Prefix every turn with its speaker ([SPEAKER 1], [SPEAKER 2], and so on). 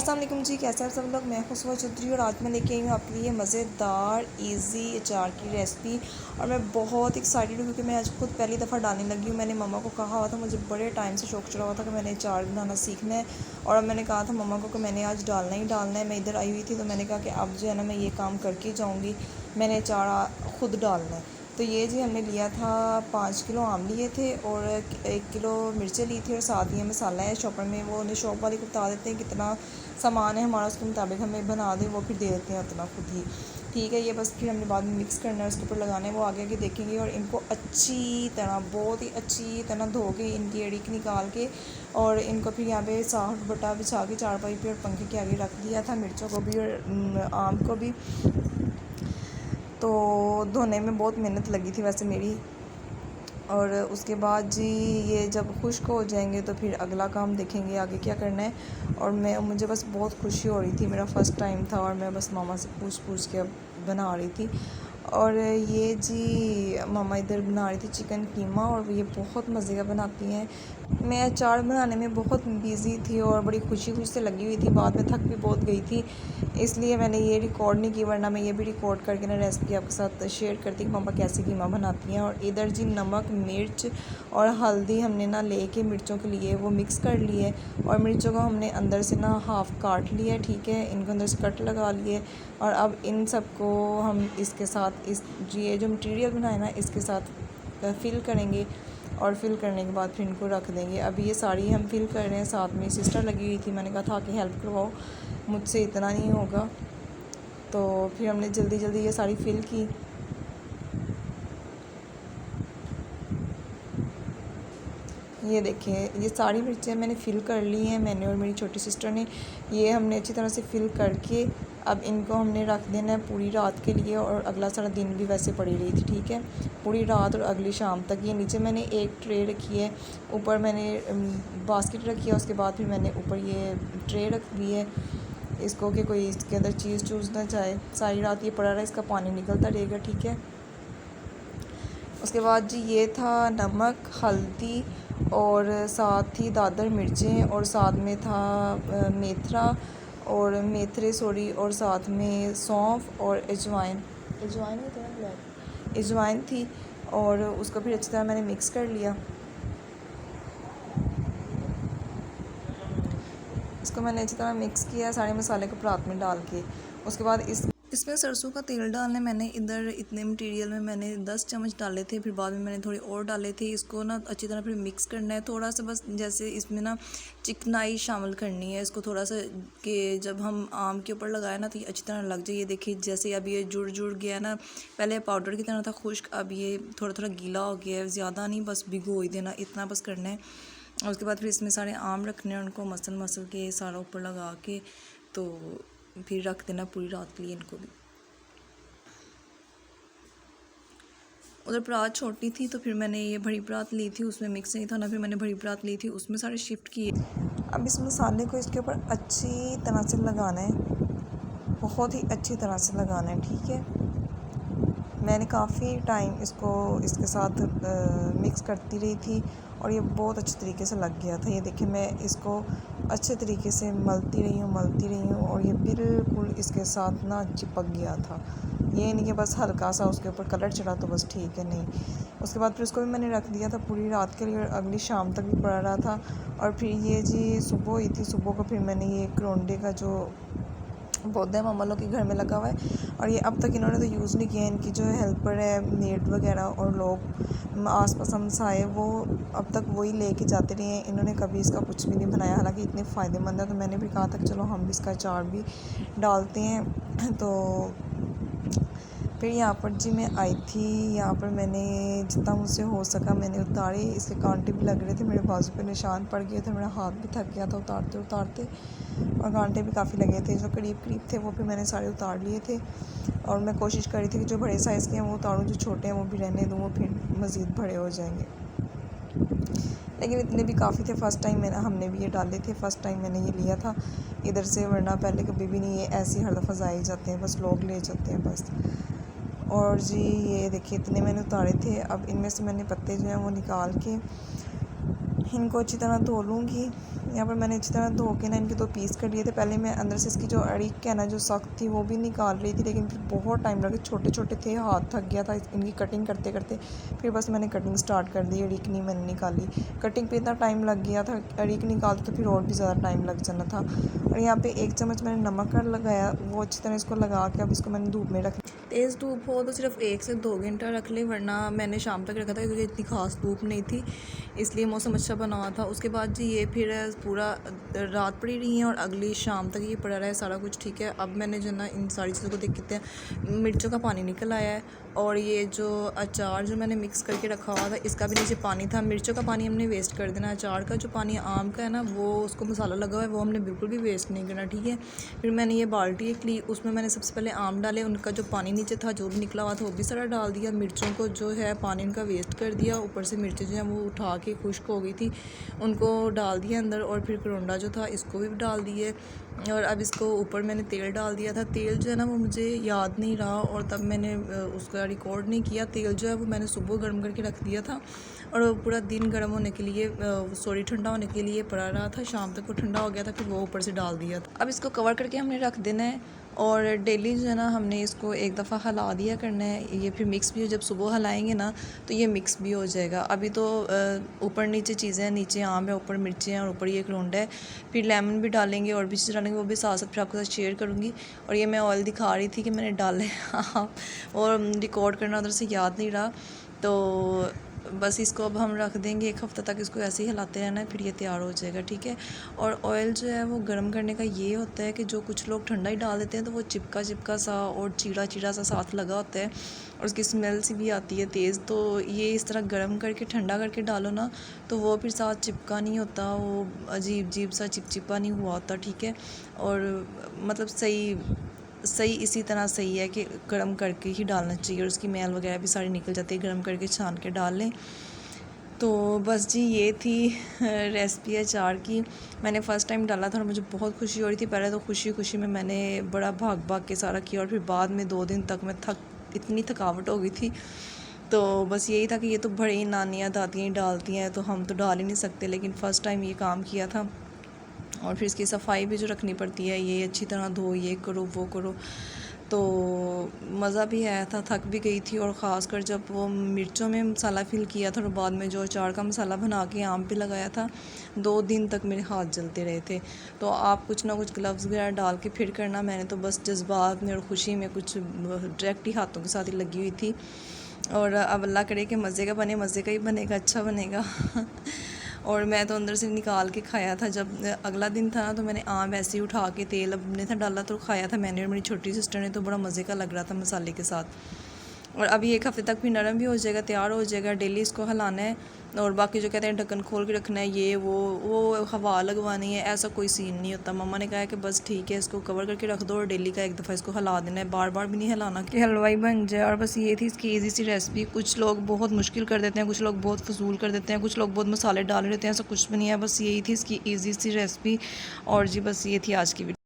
[SPEAKER 1] अस्सलाम वालेकुम जी, कैसे हैं सब लोग। मैं खुशबू चौधरी और आज मैं लेके आई हूँ आपके लिए मज़ेदार इजी अचार की रेसिपी। और मैं बहुत एक्साइटेड हूँ क्योंकि मैं आज खुद पहली दफ़ा डालने लगी हूँ। मैंने मम्मा को कहा हुआ था, मुझे बड़े टाइम से शौक चढ़ा हुआ था कि मैंने अचार बनाना सीखना है। और अब मैंने कहा था मम्मा को कि मैंने आज डालना ही डालना है। मैं इधर आई हुई थी तो मैंने कहा कि अब जो है ना मैं ये काम करके ही जाऊँगी, मैंने अचार ख़ुद डालना है। तो ये जी हमने लिया था 5 किलो आम लिए थे और 1 किलो मिर्चें ली थी और साथ ही मसाला है शॉपर में, वो उन्हें शॉप वाले को बता देते हैं कितना सामान है हमारा, उसके मुताबिक हमें बना दें, वो फिर दे देते हैं उतना खुद ही। ठीक है, ये बस फिर हमने बाद में मिक्स करना है, उसके ऊपर लगाना है, वो आगे आगे देखेंगे। और इनको अच्छी तरह, बहुत ही अच्छी तरह धो के इनकी एड़िक निकाल के और इनको फिर यहाँ पे साफ बटा बिछा के चारपाई पे और पंखे के आगे रख दिया था, मिर्चों को भी और आम को भी। तो धोने में बहुत मेहनत लगी थी वैसे मेरी। और उसके बाद जी ये जब खुश्क हो जाएंगे तो फिर अगला काम देखेंगे आगे क्या करना है। और मुझे बस बहुत खुशी हो रही थी, मेरा फ़र्स्ट टाइम था और मैं बस मामा से पूछ के बना रही थी। और ये जी मामा इधर बना रही थी चिकन कीमा और ये बहुत मज़े का बनाती हैं। मैं अचार बनाने में बहुत बिज़ी थी और बड़ी खुशी से लगी हुई थी, बाद में थक भी बहुत गई थी, इसलिए मैंने ये रिकॉर्ड नहीं की, वरना मैं ये भी रिकॉर्ड करके ना रेसिपी आपके साथ शेयर करती कि मम्मा कैसे कीमा बनाती हैं। और इधर जी नमक, मिर्च और हल्दी हमने ना लेके मिर्चों के लिए वो मिक्स कर लिए और मिर्चों को हमने अंदर से ना हाफ़ काट लिया, ठीक है, इनको अंदर से कट लगा लिए। और अब इन सबको हम इसके साथ ये जो मटेरियल बनाए ना इसके साथ फिल करेंगे और फिल करने के बाद फिर इनको रख देंगे। अभी ये साड़ी हम फिल कर रहे हैं, साथ में सिस्टर लगी हुई थी, मैंने कहा था कि हेल्प करवाओ, मुझसे इतना नहीं होगा। तो फिर हमने जल्दी जल्दी ये साड़ी फिल की। ये देखिए ये सारी मिर्चें मैंने फ़िल कर ली हैं, मैंने और मेरी छोटी सिस्टर ने। ये हमने अच्छी तरह से फ़िल करके अब इनको हमने रख देना है पूरी रात के लिए। और अगला सारा दिन भी वैसे पड़ी रही थी, ठीक है, पूरी रात और अगली शाम तक। ये नीचे मैंने एक ट्रे रखी है, ऊपर मैंने बास्केट रखी है, उसके बाद फिर मैंने ऊपर ये ट्रे रख दी है इसको कि कोई इसके अंदर चीज़ चूज़ ना जाए। सारी रात ये पड़ा रहा, इसका पानी निकलता रहेगा, ठीक है। उसके बाद जी ये था नमक, हल्दी और साथ ही दादर मिर्चें और साथ में था मेथरा और मेथरे सॉरी, और साथ में सौंफ और अजवाइन अजवाइन थी। और उसको फिर अच्छी तरह मैंने मिक्स कर लिया। इसको मैंने अच्छी तरह मिक्स किया सारे मसाले को परात में डाल के। उसके बाद इसमें सरसों का तेल डालना है। मैंने इधर इतने मटेरियल में मैंने 10 चम्मच डाले थे, फिर बाद में मैंने थोड़े और डाले थे। इसको ना अच्छी तरह फिर मिक्स करना है, थोड़ा सा बस जैसे इसमें ना चिकनाई शामिल करनी है इसको थोड़ा सा, कि जब हम आम के ऊपर लगाए ना तो ये अच्छी तरह लग जाए। ये देखिए जैसे अब ये जुड़ गया ना, पहले पाउडर की तरह था खुश्क, अब ये थोड़ा थोड़ा गीला हो गया है, ज़्यादा नहीं, बस भिगो ही देना, इतना बस करना है। और उसके बाद फिर इसमें सारे आम रखने हैं, उनको मसल के सारा ऊपर लगा के तो फिर रख देना पूरी रात के लिए इनको भी। उधर परात छोटी थी तो फिर मैंने ये बड़ी परात ली थी, उसमें मिक्स नहीं था ना, फिर मैंने बड़ी परात ली थी, उसमें सारे शिफ्ट किए। अब इस मसाले को इसके ऊपर अच्छी तरह से लगाना है, बहुत ही अच्छी तरह से लगाना है, ठीक है। मैंने काफ़ी टाइम इसको इसके साथ मिक्स करती रही थी और ये बहुत अच्छे तरीके से लग गया था। ये देखिए मैं इसको अच्छे तरीके से मलती रही हूँ और ये बिल्कुल इसके साथ ना चिपक गया था। ये नहीं कि बस हल्का सा उसके ऊपर कलर चढ़ा तो बस ठीक है, नहीं। उसके बाद फिर उसको भी मैंने रख दिया था पूरी रात के लिए और अगली शाम तक भी पड़ा रहा था। और फिर ये जी सुबह हुई थी, सुबह को फिर मैंने ये करोंडे का जो पौधा है मामा लोग के घर में लगा हुआ है और ये अब तक इन्होंने तो यूज़ नहीं किया। इनकी जो हेल्पर है, मेड वगैरह और लोग आस पास हमसाए, वो अब तक वही लेके जाते रहे हैं, इन्होंने कभी इसका कुछ भी नहीं बनाया, हालांकि इतने फ़ायदेमंद है। तो मैंने भी कहा था कि चलो हम भी इसका अचार भी डालते हैं। तो फिर यहाँ पर जी मैं आई थी, यहाँ पर मैंने जितना मुझसे हो सका मैंने उतारे। इसके कांटे भी लग रहे थे, मेरे बाजू पे निशान पड़ गए थे, मेरा हाथ भी थक गया था उतारते और कांटे भी काफ़ी लगे थे। जो करीब थे वो फिर मैंने सारे उतार लिए थे। और मैं कोशिश करी थी कि जो बड़े साइज़ के हैं वो उतारूँ, जो छोटे हैं वो भी रहने दूँ, वो फिर मज़ीद बड़े हो जाएंगे। लेकिन इतने भी काफ़ी थे। फ़र्स्ट टाइम हमने भी ये डाले थे, फ़र्स्ट टाइम मैंने ये लिया था इधर से, वरना पहले कभी भी नहीं। ये ऐसे हर दफ़ा ज़ाया जाते हैं, बस लोग ले जाते हैं बस। और जी ये देखिए इतने मैंने उतारे थे। अब इनमें से मैंने पत्ते जो हैं वो निकाल के इनको अच्छी तरह धो लूँगी। यहाँ पर मैंने अच्छी तरह धो के ना इनके 2 पीस कर लिए थे। पहले मैं अंदर से इसकी जो अड़ीक है ना जो सख्त थी वो भी निकाल रही थी, लेकिन फिर बहुत टाइम लगा, छोटे छोटे थे, हाथ थक गया था इनकी कटिंग करते करते। फिर बस मैंने कटिंग स्टार्ट कर दी, अड़ीक नहीं मैंने निकाली। कटिंग पे इतना टाइम लग गया था, अड़ीक निकालते तो फिर और भी ज़्यादा टाइम लग जाना था। और यहाँ पे 1 चम्मच मैंने नमक लगाया, वो अच्छी तरह इसको लगा के अब इसको मैंने धूप में रख। तेज़ धूप हो तो सिर्फ 1 से 2 घंटा रख ले, वरना मैंने शाम तक रखा था क्योंकि इतनी खास धूप नहीं थी, इसलिए मौसम अच्छा बना हुआ था। उसके बाद जी ये फिर पूरा रात पड़ी रही है और अगली शाम तक ये पड़ा रहा है सारा कुछ ठीक है। अब मैंने जो ना इन सारी चीज़ों को देखते हैं, मिर्चों का पानी निकल आया है और ये जो अचार जो मैंने मिक्स करके रखा हुआ था इसका भी नीचे पानी था। मिर्चों का पानी हमने वेस्ट कर देना, अचार का जो पानी आम का है ना वो उसको मसाला लगा हुआ है वो हमने बिल्कुल भी वेस्ट नहीं करना, ठीक है। फिर मैंने ये बाल्टी एक ली, उसमें मैंने सबसे पहले आम डाले, उनका जो पानी नीचे था जो भी निकला हुआ था वो भी सारा डाल दिया। मिर्चों को जो है पानी उनका वेस्ट कर दिया, ऊपर से मिर्चें जो है वो उठा के खुश्क हो गई थी उनको डाल दिया अंदर, और फिर करोंडा जो था इसको भी डाल दिए। और अब इसको ऊपर मैंने तेल डाल दिया था। तेल जो है ना वो मुझे याद नहीं रहा और तब मैंने उसका रिकॉर्ड नहीं किया। तेल जो है वो मैंने सुबह गर्म करके रख दिया था और पूरा दिन गर्म होने के लिए ठंडा होने के लिए पड़ा रहा था। शाम तक वो ठंडा हो गया था, फिर वो ऊपर से डाल दिया था। अब इसको कवर करके हमने रख देना है और डेली जो है ना हमने इसको एक दफ़ा हिला दिया करना है। ये फिर मिक्स भी हो, जब सुबह हिलाएंगे ना तो ये मिक्स भी हो जाएगा। अभी तो ऊपर नीचे चीज़ें हैं, नीचे आम है, ऊपर मिर्चें हैं और ऊपर ये करोंडा है। फिर लेमन भी डालेंगे और भी चीज़ें डालेंगे, वो भी साथ साथ फिर आपके साथ शेयर करूँगी। और ये मैं ऑयल दिखा रही थी कि मैंने डाले और रिकॉर्ड करना उधर से याद नहीं रहा, तो बस इसको अब हम रख देंगे 1 हफ़्ते तक। इसको ऐसे ही हिलाते रहना है, फिर ये तैयार हो जाएगा, ठीक है। और ऑयल जो है वो गर्म करने का ये होता है कि जो कुछ लोग ठंडा ही डाल देते हैं तो वो चिपका चिपका सा और चीड़ा चीड़ा सा साथ लगा होता है और उसकी स्मेल सी भी आती है तेज़। तो ये इस तरह गर्म करके ठंडा करके डालो ना तो वो फिर साथ चिपका नहीं होता, वो अजीब अजीब सा चिपचिपा नहीं हुआ होता, ठीक है। और मतलब सही इसी तरह सही है कि गर्म करके ही डालना चाहिए और उसकी मैल वगैरह भी सारी निकल जाती है, गर्म करके छान के डाल लें। तो बस जी ये थी रेसिपी अचार की। मैंने फ़र्स्ट टाइम डाला था और मुझे बहुत खुशी हो रही थी। पहले तो खुशी में मैंने बड़ा भाग भाग के सारा किया और फिर बाद में 2 दिन तक मैं इतनी थकावट हो गई थी। तो बस यही था कि ये तो बड़े ही नानियाँ दादियाँ ही डालती हैं तो हम तो डाल ही नहीं सकते, लेकिन फ़र्स्ट टाइम ये काम किया था। और फिर इसकी सफाई भी जो रखनी पड़ती है, ये अच्छी तरह धो, ये करो वो करो, तो मज़ा भी आया था, थक भी गई थी। और ख़ासकर जब वो मिर्चों में मसाला फिल किया था और बाद में जो अचार का मसाला बना के आम पे लगाया था, 2 दिन तक मेरे हाथ जलते रहे थे। तो आप कुछ ना कुछ ग्लव्स वगैरह डाल के फिर करना, मैंने तो बस जज्बात में और ख़ुशी में कुछ डायरेक्ट ही हाथों के साथ ही लगी हुई थी। और अब अल्लाह करे कि मज़े का बने, मज़े का ही बनेगा, अच्छा बनेगा और मैं तो अंदर से निकाल के खाया था। जब अगला दिन था ना तो मैंने आम ऐसे ही उठा के तेल अपने था डाला तो खाया था मैंने और मेरी छोटी सिस्टर ने, तो बड़ा मज़े का लग रहा था मसाले के साथ। और अभी 1 हफ़्ते तक भी नरम भी हो जाएगा, तैयार हो जाएगा। डेली इसको हिलाना है और बाकी जो कहते हैं ढक्कन खोल के रखना है, ये वो हवा लगवानी है, ऐसा कोई सीन नहीं होता। मम्मा ने कहा है कि बस ठीक है इसको कवर करके रख दो और डेली का 1 दफ़ा इसको हिला देना है, बार बार भी नहीं हिलाना कि हलवाई बन जाए। और बस ये थी इसकी ईजी सी रेसिपी। कुछ लोग बहुत मुश्किल कर देते हैं, कुछ लोग बहुत फजूल कर देते हैं, कुछ लोग बहुत मसाले डाल देते हैं, ऐसा कुछ भी नहीं है। बस यही थी इसकी ईजी सी रेसिपी और जी बस ये थी आज की वीडियो।